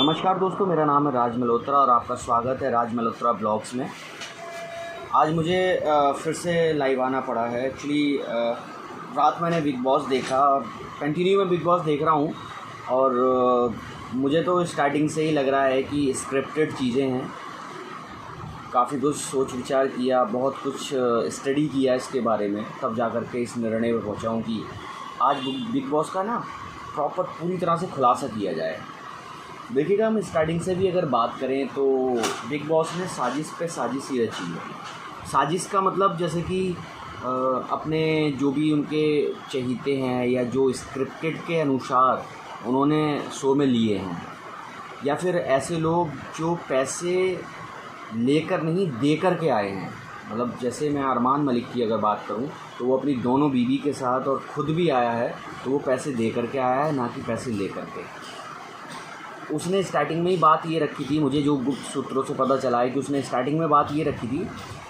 नमस्कार दोस्तों, मेरा नाम है राज मल्होत्रा और आपका स्वागत है राज मल्होत्रा ब्लॉग्स में। आज मुझे फिर से लाइव आना पड़ा है। एक्चुअली रात मैंने बिग बॉस देखा और कंटिन्यू मैं बिग बॉस देख रहा हूँ और मुझे तो स्टार्टिंग से ही लग रहा है कि स्क्रिप्टेड चीज़ें हैं। काफ़ी कुछ सोच विचार किया, बहुत कुछ स्टडी किया इसके बारे में, तब जा कर के इस निर्णय पर पहुँचा हूँ कि आज बिग बॉस का ना प्रॉपर पूरी तरह से खुलासा किया जाए। देखिएगा, हम स्टार्टिंग से भी अगर बात करें तो बिग बॉस ने साजिश पे साजिश ही रची है। साजिश का मतलब जैसे कि अपने जो भी उनके चहीते हैं या जो स्क्रिप्टेड के अनुसार उन्होंने शो में लिए हैं, या फिर ऐसे लोग जो पैसे लेकर नहीं दे कर के आए हैं। मतलब जैसे मैं अरमान मलिक की अगर बात करूं तो वो अपनी दोनों बीवी के साथ और ख़ुद भी आया है, तो वो पैसे दे कर के आया है, ना कि पैसे ले कर के। उसने स्टार्टिंग में ही बात ये रखी थी, मुझे जो गुप्त सूत्रों से पता चला है कि उसने स्टार्टिंग में बात ये रखी थी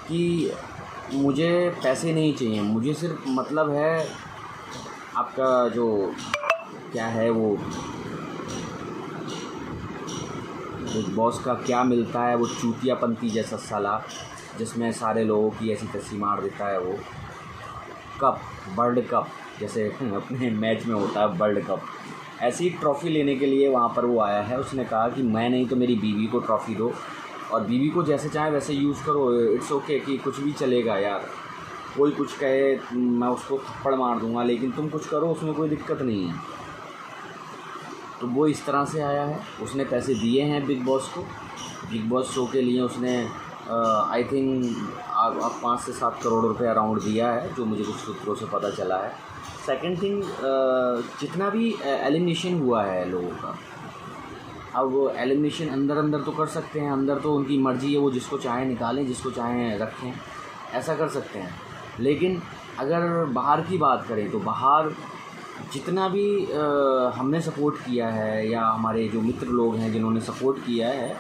कि मुझे पैसे नहीं चाहिए, मुझे सिर्फ मतलब है आपका जो क्या है वो बिग बॉस का क्या मिलता है, वो चूतियापंती जैसा साला जिसमें सारे लोगों की ऐसी तस्सी मार देता है। वो कप, वर्ल्ड कप, जैसे अपने मैच में होता है वर्ल्ड कप, ऐसी ट्रॉफ़ी लेने के लिए वहाँ पर वो आया है। उसने कहा कि मैं नहीं तो मेरी बीवी को ट्रॉफ़ी दो और बीवी को जैसे चाहे वैसे यूज़ करो, इट्स ओके कि कुछ भी चलेगा यार, कोई कुछ कहे मैं उसको थप्पड़ मार दूँगा, लेकिन तुम कुछ करो उसमें कोई दिक्कत नहीं है। तो वो इस तरह से आया है। उसने पैसे दिए हैं बिग बॉस को, बिग बॉस शो के लिए उसने आई थिंक 5 से 7 करोड़ रुपए अराउंड दिया है, जो मुझे कुछ सूत्रों से पता चला है। सेकंड थिंग, जितना भी एलिमिनेशन हुआ है लोगों का, अब वो एलिमिनेशन अंदर अंदर तो कर सकते हैं, अंदर तो उनकी मर्ज़ी है, वो जिसको चाहें निकालें, जिसको चाहें रखें, ऐसा कर सकते हैं। लेकिन अगर बाहर की बात करें तो बाहर जितना भी हमने सपोर्ट किया है या हमारे जो मित्र लोग हैं जिन्होंने सपोर्ट किया है,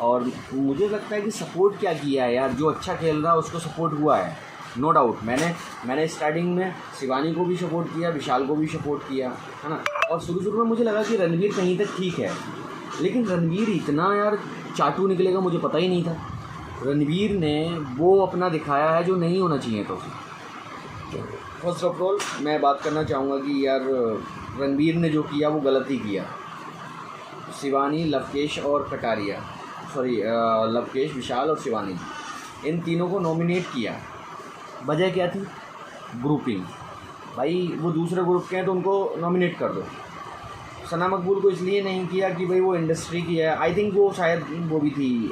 और मुझे लगता है कि सपोर्ट क्या किया है यार, जो अच्छा खेल रहा है उसको सपोर्ट हुआ है, नो डाउट। मैंने स्टार्टिंग में शिवानी को भी सपोर्ट किया, विशाल को भी सपोर्ट किया, है ना। और शुरू में मुझे लगा कि रणवीर कहीं तक ठीक है, लेकिन रणवीर इतना यार चाटू निकलेगा मुझे पता ही नहीं था। रणवीर ने वो अपना दिखाया है जो नहीं होना चाहिए। तो फर्स्ट ऑफ ऑल मैं बात करना चाहूँगा कि यार रणवीर ने जो किया वो गलत ही किया। शिवानी, लवकेश और कटारिया, लवकेश, विशाल और शिवानी, इन तीनों को नॉमिनेट किया। वजह क्या थी? ग्रुपिंग। भाई वो दूसरे ग्रुप के हैं तो उनको नॉमिनेट कर दो। सना मकबूल को इसलिए नहीं किया कि भाई वो इंडस्ट्री की है, आई थिंक वो शायद वो भी थी,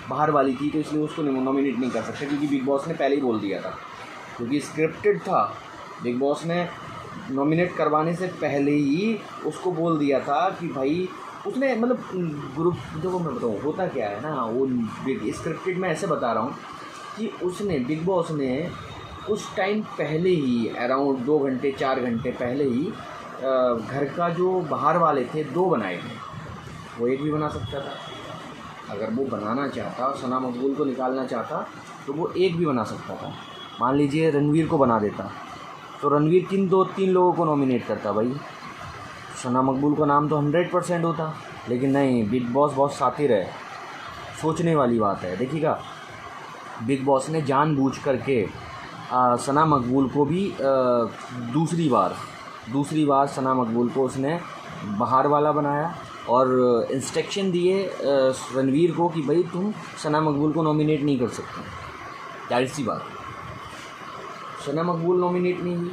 बाहर वाली थी, तो इसलिए उसको नॉमिनेट नहीं कर सकते, क्योंकि बिग बॉस ने पहले ही बोल दिया था, क्योंकि स्क्रिप्टेड था। बिग बॉस ने नॉमिनेट करवाने से पहले ही उसको बोल दिया था कि भाई उसने मतलब ग्रुप, देखो मैं बताऊँ होता क्या है ना, वो स्क्रिप्टेड में ऐसे बता रहा हूँ कि उसने, बिग बॉस ने कुछ टाइम पहले ही, अराउंड 2 घंटे 4 घंटे पहले ही घर का जो बाहर वाले थे 2 बनाए थे। वो एक भी बना सकता था, अगर वो बनाना चाहता, सना मकबूल को निकालना चाहता तो वो एक भी बना सकता था। मान लीजिए रणवीर को बना देता तो रणवीर 2-3 लोगों को नॉमिनेट करता भाई, सना मकबूल का नाम तो 100% होता। लेकिन नहीं, बिग बॉस बहुत शातिर है, सोचने वाली बात है। देखिएगा, बिग बॉस ने जानबूझ करके सना मकबूल को भी दूसरी बार सना मकबूल को उसने बाहर वाला बनाया और इंस्ट्रक्शन दिए रणवीर को कि भाई तुम सना मकबूल को नॉमिनेट नहीं कर सकते। जाहिर सी बात, सना मकबूल नॉमिनेट नहीं हुई।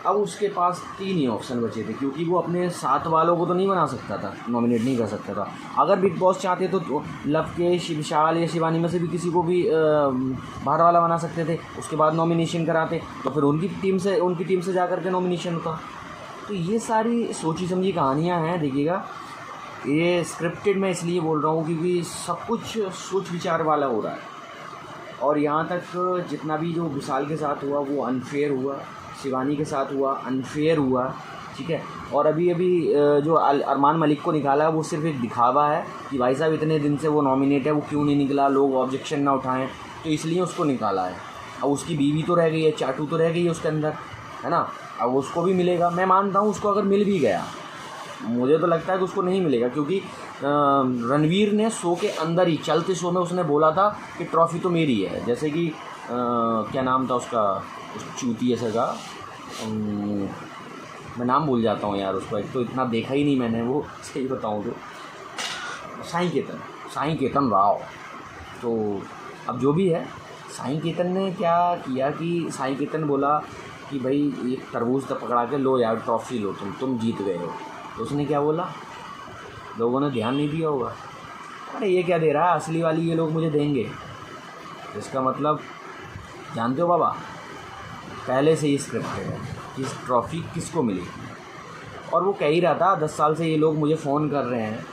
अब उसके पास 3 ही ऑप्शन बचे थे, क्योंकि वो अपने साथ वालों को तो नहीं बना सकता था, नॉमिनेट नहीं कर सकता था। अगर बिग बॉस चाहते तो लवकेश, विशाल या शिवानी में से भी किसी को भी बाहर वाला बना सकते थे, उसके बाद नॉमिनेशन कराते, तो फिर उनकी टीम से जा कर के नॉमिनेशन होता। तो ये सारी सोची समझी कहानियाँ हैं। देखिएगा, ये स्क्रिप्टेड मैं इसलिए बोल रहा हूँ क्योंकि सब कुछ सोच विचार वाला हो रहा है। और यहाँ तक जितना भी जो विशाल के साथ हुआ वो अनफेयर हुआ, शिवानी के साथ हुआ अनफेयर हुआ, ठीक है। और अभी जो अरमान मलिक को निकाला वो सिर्फ एक दिखावा है कि भाई साहब इतने दिन से वो नॉमिनेट है, वो क्यों नहीं निकला, लोग ऑब्जेक्शन ना उठाएं, तो इसलिए उसको निकाला है। अब उसकी बीवी तो रह गई है, चाटू तो रह गई है उसके अंदर, है ना। अब उसको भी मिलेगा, मैं मानता हूँ उसको अगर मिल भी गया मुझे तो लगता है कि उसको नहीं मिलेगा, क्योंकि रणवीर ने शो के अंदर ही चलते शो में उसने बोला था कि ट्रॉफ़ी तो मेरी है। जैसे कि क्या नाम था उसका, उस चूती ऐसे का, मैं नाम भूल जाता हूँ यार उसको, एक तो इतना देखा ही नहीं मैंने वो, सही बताऊँ तो साईं केतन राव। तो अब जो भी है, साईं केतन ने क्या किया कि साईं केतन बोला कि भाई एक तरबूज तक पकड़ा के लो यार ट्रॉफ़ी लो, तुम जीत गए हो। तो उसने क्या बोला, लोगों ने ध्यान नहीं दिया होगा, अरे ये क्या दे रहा है, असली वाली ये लोग मुझे देंगे। इसका मतलब जानते हो बाबा, पहले से ही स्क्रिप्टेड है कि इस ट्रॉफ़ी किसको मिलेगी। और वो कह ही रहा था 10 साल से ये लोग मुझे फ़ोन कर रहे हैं,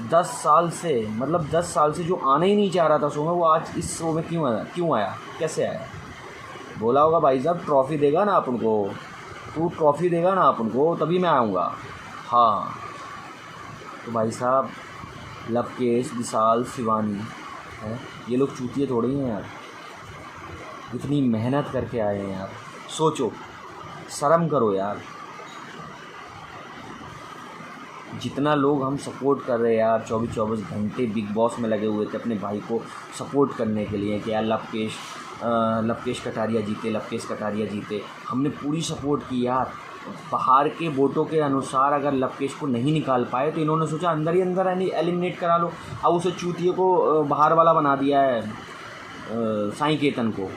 10 साल से, मतलब 10 साल से जो आना ही नहीं चाह रहा था शो में, वो आज इस शो में क्यों आया, कैसे आया। बोला होगा भाई साहब ट्रॉफ़ी देगा ना अपन को, तू ट्रॉफ़ी देगा ना अपन को तभी मैं आऊँगा। हाँ, तो भाई साहब लवकेश, विशाल, शिवानी है, ये लोग चूतिए थोड़े ही हैं यार, इतनी मेहनत करके आए हैं यार। सोचो, शर्म करो यार। जितना लोग हम सपोर्ट कर रहे हैं यार, 24-24 घंटे बिग बॉस में लगे हुए थे अपने भाई को सपोर्ट करने के लिए कि यार लवकेश कटारिया जीते, लवकेश कटारिया जीते। हमने पूरी सपोर्ट की यार। बाहर के वोटों के अनुसार अगर लवकेश को नहीं निकाल पाए तो इन्होंने सोचा अंदर ही अंदर एलिमिनेट करा लो। अब उसे चूतिए को बाहर वाला बना दिया है, साईं केतन को।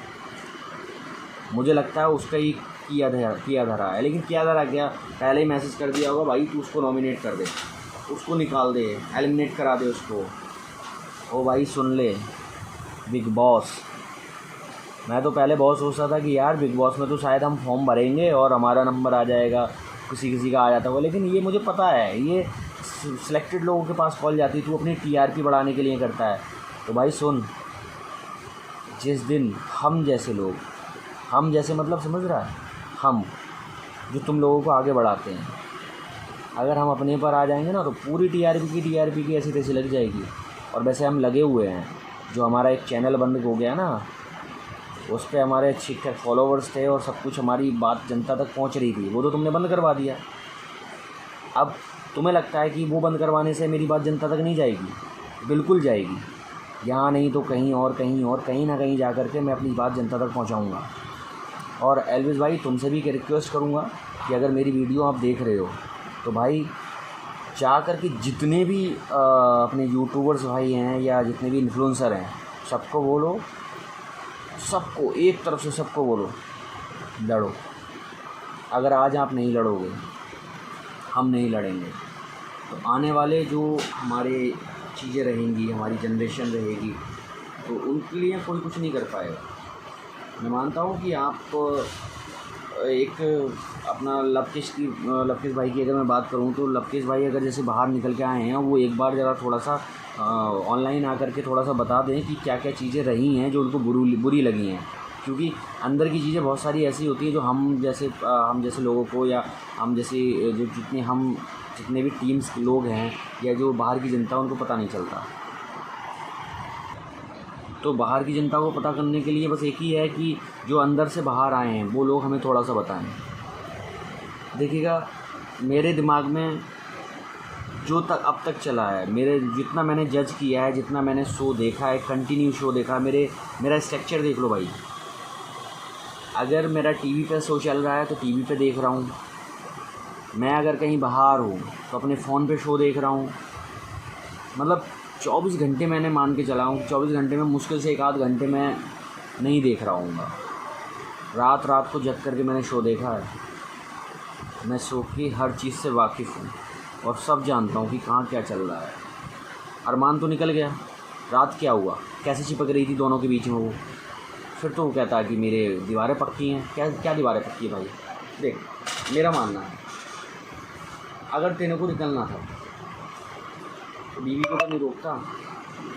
मुझे लगता है उसका ही किया धरा है, लेकिन किया धरा क्या, पहले ही मैसेज कर दिया होगा भाई तू उसको नॉमिनेट कर दे, उसको निकाल दे, एलिमिनेट करा दे उसको। ओ भाई सुन ले बिग बॉस, मैं तो पहले बहुत सोचता था कि यार बिग बॉस में तो शायद हम फॉर्म भरेंगे और हमारा नंबर आ जाएगा, किसी का आ जाता होगा, लेकिन ये मुझे पता है ये सिलेक्टेड लोगों के पास कॉल जाती है, तू अपनी टीआरपी बढ़ाने के लिए करता है। तो भाई सुन, जिस दिन हम जैसे मतलब समझ रहा है, हम जो तुम लोगों को आगे बढ़ाते हैं, अगर हम अपने पर आ जाएंगे ना तो पूरी टीआरपी की ऐसी तैसी लग जाएगी। और वैसे हम लगे हुए हैं, जो हमारा एक चैनल बंद हो गया ना, उस पर हमारे ठीक ठाक फॉलोवर्स थे और सब कुछ, हमारी बात जनता तक पहुंच रही थी, वो तो तुमने बंद करवा दिया। अब तुम्हें लगता है कि वो बंद करवाने से मेरी बात जनता तक नहीं जाएगी? बिल्कुल जाएगी। यहाँ नहीं तो कहीं और कहीं ना कहीं जा कर के मैं अपनी बात जनता तक पहुँचाऊँगा। और एल्विस भाई तुमसे भी रिक्वेस्ट करूँगा कि अगर मेरी वीडियो आप देख रहे हो तो भाई जा कर के जितने भी अपने यूट्यूबर्स भाई हैं या जितने भी इन्फ्लुएंसर हैं, सबको बोलो, सबको एक तरफ से सबको बोलो लड़ो। अगर आज आप नहीं लड़ोगे, हम नहीं लड़ेंगे, तो आने वाले जो हमारे चीज़ें रहेंगी, हमारी जनरेशन रहेगी, तो उनके लिए कोई कुछ नहीं कर पाएगा। मैं मानता हूँ कि आप एक अपना लवकेश भाई की अगर मैं बात करूँ तो लवकेश भाई अगर जैसे बाहर निकल के आए हैं, वो एक बार ज़रा थोड़ा सा ऑनलाइन आकर के थोड़ा सा बता दें कि क्या क्या चीज़ें रही हैं जो उनको बुरी लगी हैं। क्योंकि अंदर की चीज़ें बहुत सारी ऐसी होती हैं जो हम जैसे लोगों को, या हम जैसे जो जितने भी टीम्स के लोग हैं या जो बाहर की जनता, उनको पता नहीं चलता। तो बाहर की जनता को पता करने के लिए बस एक ही है कि जो अंदर से बाहर आए हैं वो लोग हमें थोड़ा सा बताएं। देखिएगा, मेरे दिमाग में जो अब तक चला है, जितना मैंने जज किया है, जितना मैंने शो देखा है, कंटिन्यू शो देखा है, मेरा स्ट्रक्चर देख लो भाई। अगर मेरा टीवी पे शो चल रहा है तो टीवी पे देख रहा हूँ, मैं अगर कहीं बाहर हूँ तो अपने फ़ोन पे शो देख रहा हूँ। मतलब 24 घंटे मैंने मान के चला हूँ, 24 घंटे में मुश्किल से 1 आध घंटे मैं नहीं देख रहा हूँ। रात को जग करके मैंने शो देखा है। मैं शो की हर चीज़ से वाकिफ़ हूँ और सब जानता हूँ कि कहाँ क्या चल रहा है। अरमान तो निकल गया, रात क्या हुआ, कैसे चिपक रही थी दोनों के बीच में वो। फिर तो वो कहता है कि मेरे दीवारें पक्की हैं। क्या दीवारें पक्की है भाई? देख, मेरा मानना है, अगर तेरे को निकलना था तो बीवी को तो नहीं रोकता।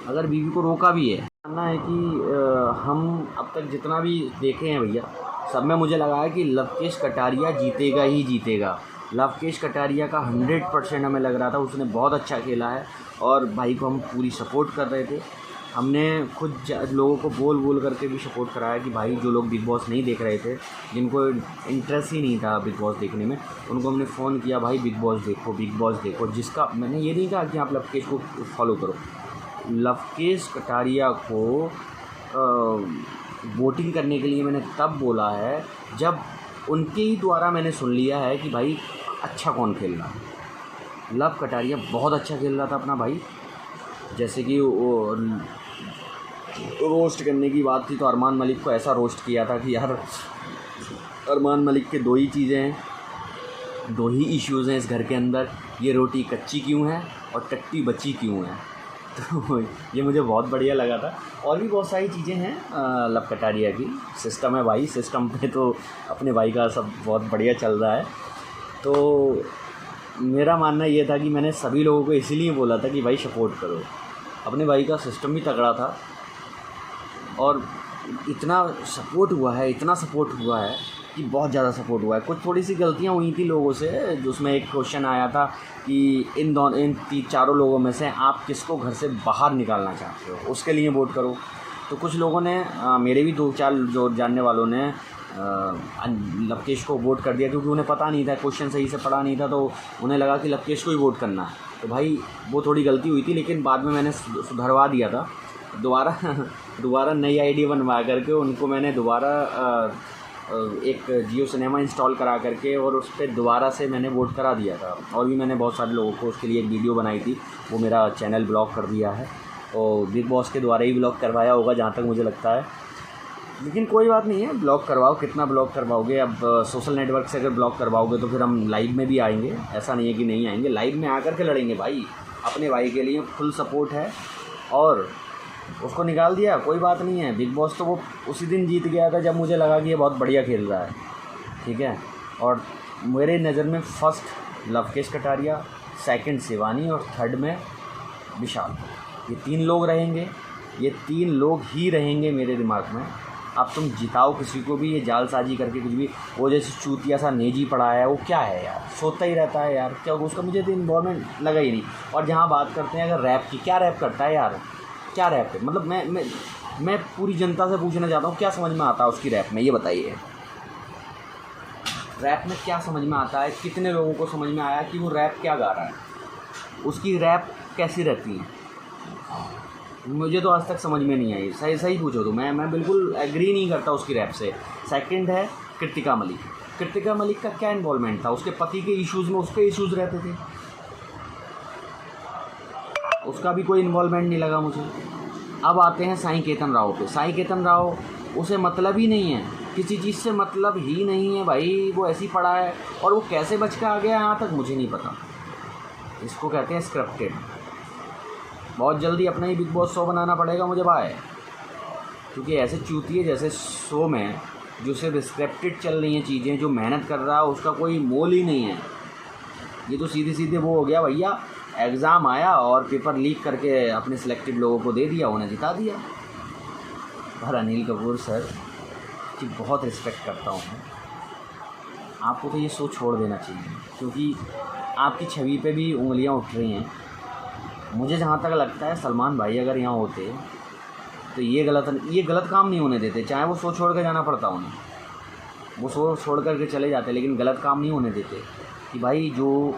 अगर बीवी को रोका भी है, मानना है कि हम अब तक जितना भी देखे हैं भैया, सब में मुझे लगा है कि लवकेश कटारिया जीतेगा ही जीतेगा। लवकेश कटारिया का 100% हमें लग रहा था, उसने बहुत अच्छा खेला है और भाई को हम पूरी सपोर्ट कर रहे थे। हमने खुद लोगों को बोल बोल करके भी सपोर्ट कराया कि भाई जो लोग बिग बॉस नहीं देख रहे थे, जिनको इंटरेस्ट ही नहीं था बिग बॉस देखने में, उनको हमने फ़ोन किया, भाई बिग बॉस देखो, बिग बॉस देखो। जिसका मैंने ये नहीं कहा कि आप लवकेश को फॉलो करो, लवकेश कटारिया को वोटिंग करने के लिए मैंने तब बोला है जब उनके ही द्वारा मैंने सुन लिया है कि भाई अच्छा कौन खेल रहा है। लव कटारिया बहुत अच्छा खेल रहा था अपना भाई। जैसे कि वो रोस्ट करने की बात थी तो अरमान मलिक को ऐसा रोस्ट किया था कि यार अरमान मलिक के दो ही चीज़ें हैं, दो ही इश्यूज़ हैं इस घर के अंदर, ये रोटी कच्ची क्यों है और टट्टी बची क्यों है। तो ये मुझे बहुत बढ़िया लगा था। और भी बहुत सारी चीज़ें हैं लव कटारिया की। सिस्टम है भाई, सिस्टम पे तो अपने भाई का सब बहुत बढ़िया चल रहा है। तो मेरा मानना ये था कि मैंने सभी लोगों को इसीलिए बोला था कि भाई सपोर्ट करो। अपने भाई का सिस्टम भी तगड़ा था और इतना सपोर्ट हुआ है, इतना सपोर्ट हुआ है कि बहुत ज़्यादा सपोर्ट हुआ है। कुछ थोड़ी सी गलतियाँ हुई थी लोगों से, जो उसमें एक क्वेश्चन आया था कि इन चारों लोगों में से आप किसको घर से बाहर निकालना चाहते हो, उसके लिए वोट करो। तो कुछ लोगों ने मेरे भी 2-4 जो जानने वालों ने लवकेश को वोट कर दिया, क्योंकि उन्हें पता नहीं था, क्वेश्चन सही से पढ़ा नहीं था, तो उन्हें लगा कि लवकेश को ही वोट करना है। तो भाई वो थोड़ी गलती हुई थी, लेकिन बाद में मैंने सुधरवा दिया था। दोबारा नई आईडी बनवा करके उनको मैंने दोबारा एक जियो सिनेमा इंस्टॉल करा करके और उस पर दोबारा से मैंने वोट करा दिया था। और भी मैंने बहुत सारे लोगों को उसके लिए एक वीडियो बनाई थी, वो मेरा चैनल ब्लॉक कर दिया है और बिग बॉस के द्वारा ही ब्लॉक करवाया होगा जहाँ तक मुझे लगता है। लेकिन कोई बात नहीं है, ब्लॉक करवाओ, कितना ब्लॉक करवाओगे। अब सोशल नेटवर्क से अगर ब्लॉक करवाओगे तो फिर हम लाइव में भी आएंगे, ऐसा नहीं है कि नहीं आएंगे, लाइव में आकर के लड़ेंगे भाई। अपने भाई के लिए फुल सपोर्ट है और उसको निकाल दिया, कोई बात नहीं है। बिग बॉस तो वो उसी दिन जीत गया था जब मुझे लगा कि ये बहुत बढ़िया खेल रहा है, ठीक है। और मेरे नज़र में फर्स्ट लवकेश कटारिया, सेकंड शिवानी और थर्ड में विशाल। ये 3 लोग रहेंगे, ये 3 लोग ही रहेंगे मेरे दिमाग में। अब तुम जिताओ किसी को भी, ये जालसाजी करके कुछ भी, वो जैसे चूतिया सा नेजी पड़ा है, वो क्या है यार, सोता ही रहता है यार, क्या उसका मुझे तो इन्वॉल्वमेंट लगा ही नहीं। और जहाँ बात करते हैं अगर रैप की, क्या रैप करता है यार, क्या रैप है, मतलब मैं पूरी जनता से पूछना चाहता हूँ क्या समझ में आता है उसकी रैप में, ये बताइए। रैप में क्या समझ में आता है, कितने लोगों को समझ में आया कि वो रैप क्या गा रहा है, उसकी रैप कैसी रहती है, मुझे तो आज तक समझ में नहीं आई। सही पूछो तो मैं बिल्कुल एग्री नहीं करता उसकी रैप से। सेकंड है कृतिका मलिक। कृतिका मलिक का क्या इन्वॉल्वमेंट था, उसके पति के इश्यूज़ में उसके इश्यूज़ रहते थे, उसका भी कोई इन्वॉल्वमेंट नहीं लगा मुझे। अब आते हैं साईं केतन राव पे। साईं केतन राव, उसे मतलब ही नहीं है, किसी चीज़ से मतलब ही नहीं है भाई, वो ऐसी पड़ा है और वो कैसे बच के आ गया यहाँ तक मुझे नहीं पता। इसको कहते हैं स्क्रिप्टेड। बहुत जल्दी अपना ही बिग बॉस शो बनाना पड़ेगा मुझे भाई, क्योंकि ऐसे चूतिए जैसे शो में जो सिर्फ स्क्रिप्टेड चल रही हैं चीज़ें, जो मेहनत कर रहा है उसका कोई मोल ही नहीं है। ये तो सीधे वो हो गया भैया, एग्ज़ाम आया और पेपर लीक करके अपने सिलेक्टेड लोगों को दे दिया, उन्हें जिता दिया। पर अनिल कपूर सर की बहुत रिस्पेक्ट करता हूँ मैं, आपको तो ये शो छोड़ देना चाहिए, क्योंकि आपकी छवि पे भी उंगलियाँ उठ रही हैं। मुझे जहाँ तक लगता है सलमान भाई अगर यहाँ होते तो ये गलत काम नहीं होने देते, चाहे वो शो छोड़ कर जाना पड़ता उन्हें, वो शो छोड़ करके चले जाते, लेकिन गलत काम नहीं होने देते कि भाई जो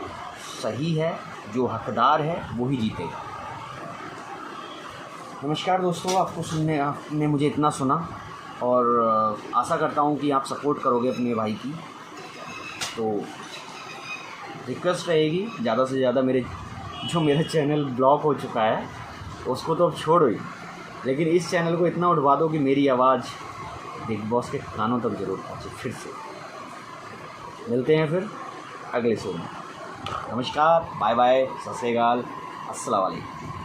सही है, जो हकदार है वो ही जीतेगा। नमस्कार दोस्तों, आपने मुझे इतना सुना और आशा करता हूँ कि आप सपोर्ट करोगे अपने भाई की। तो रिक्वेस्ट रहेगी ज़्यादा से ज़्यादा, मेरा चैनल ब्लॉक हो चुका है उसको तो अब छोड़ो ही, लेकिन इस चैनल को इतना उठवा दो कि मेरी आवाज़ बिग बॉस के कानों तक ज़रूर पहुँचे। फिर से मिलते हैं फिर अगले शो में। नमस्कार, बाय बाय, सत श्री अकाल, अस्सलाम वालेकुम।